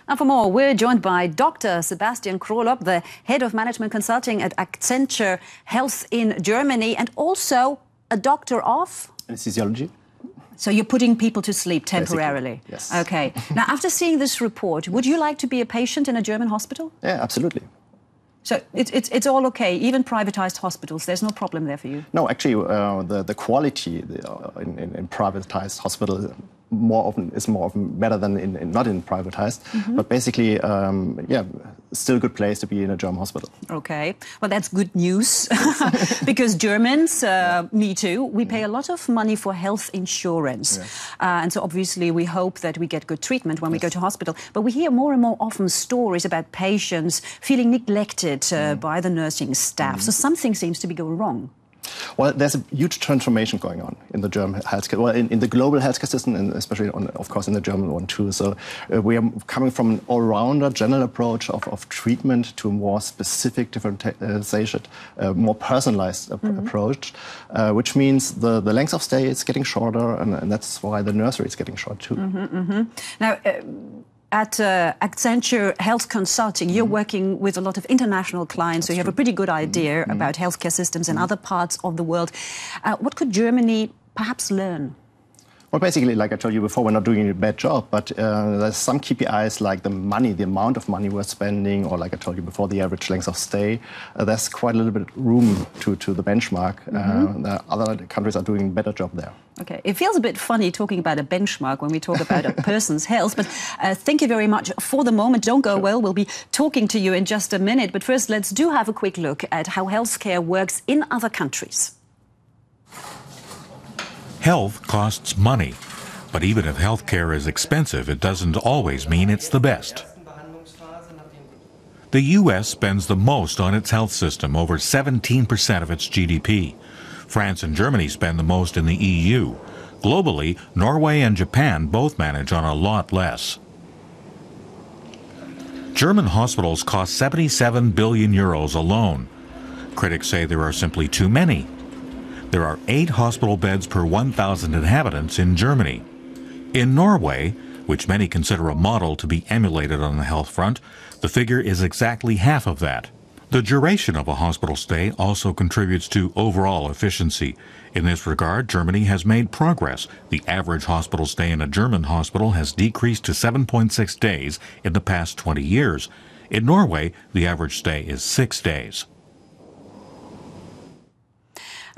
And for more, we're joined by Dr. Sebastian Krolop, the Head of Management Consulting at Accenture Health in Germany, and also a doctor of anesthesiology. So you're putting people to sleep temporarily? Basically, yes. Okay. Now, after seeing this report, would you like to be a patient in a German hospital? Yeah, absolutely. So it's all okay, even privatized hospitals, there's no problem there for you? No, actually, the quality in privatized hospitals is more often better than not in privatized. But basically, yeah, still a good place to be in a German hospital. Okay, well, that's good news because Germans, me too, we pay a lot of money for health insurance. Yes. And so obviously we hope that we get good treatment when we go to hospital. But we hear more and more often stories about patients feeling neglected by the nursing staff. So something seems to be going wrong. Well, there's a huge transformation going on in the German healthcare, well, in the global healthcare system, and especially, of course, in the German one too. So we are coming from an all-rounder, general approach of treatment to a more specific, differentiated, more personalized approach, which means the length of stay is getting shorter, and that's why the nursery is getting short too. Now, at Accenture Health Consulting, you're working with a lot of international clients, so you have a pretty good idea about healthcare systems in other parts of the world. What could Germany perhaps learn? Well, basically, like I told you before, we're not doing a bad job, but there's some KPIs like the money, the amount of money we're spending, or like I told you before, the average length of stay. There's quite a little bit of room to the benchmark. Other countries are doing a better job there. Okay, it feels a bit funny talking about a benchmark when we talk about a person's health, but thank you very much for the moment. Don't go well, we'll be talking to you in just a minute, but first let's have a quick look at how healthcare works in other countries. Health costs money, but even if healthcare is expensive, it doesn't always mean it's the best. The U.S. spends the most on its health system, over 17% of its GDP. France and Germany spend the most in the EU. Globally, Norway and Japan both manage on a lot less. German hospitals cost 77 billion euros alone. Critics say there are simply too many. There are 8 hospital beds per 1,000 inhabitants in Germany. In Norway, which many consider a model to be emulated on the health front, the figure is exactly half of that. The duration of a hospital stay also contributes to overall efficiency. In this regard, Germany has made progress. The average hospital stay in a German hospital has decreased to 7.6 days in the past 20 years. In Norway, the average stay is 6 days.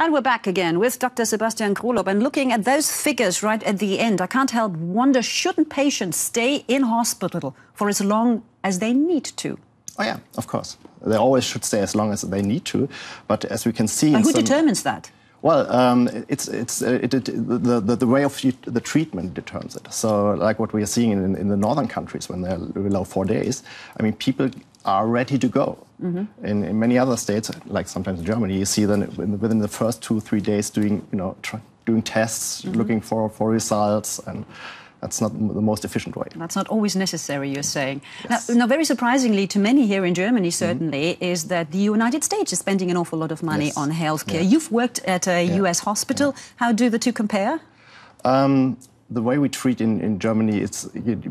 And we're back again with Dr. Sebastian Krolop, and looking at those figures right at the end, I can't help wonder, shouldn't patients stay in hospital for as long as they need to? Oh yeah, of course. They always should stay as long as they need to, but as we can see... And who determines that? Well, the way of the treatment determines it. So like what we are seeing in the northern countries when they're below 4 days, I mean, people are ready to go. In many other states, like sometimes in Germany, you see them within the first 2-3 days doing, doing tests, looking for results, and that's not the most efficient way. That's not always necessary, you're saying. Yes. Now, very surprisingly to many here in Germany, certainly, is that the United States is spending an awful lot of money on healthcare. You've worked at a US hospital. How do the two compare? The way we treat in Germany,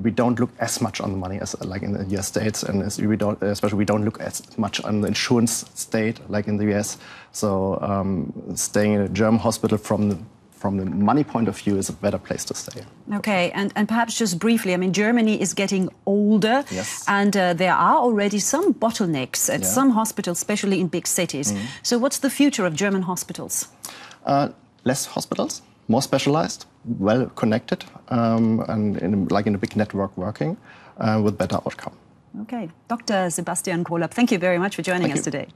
we don't look as much on the money as like in the US States, and we don't look as much on the insurance state like in the US. So staying in a German hospital from the money point of view is a better place to stay. Okay, and perhaps just briefly, I mean, Germany is getting older, and there are already some bottlenecks at some hospitals, especially in big cities. So what's the future of German hospitals? Less hospitals, more specialized, well connected, and like in a big network working with better outcome. Okay, Dr. Sebastian Krolop, thank you very much for joining us today.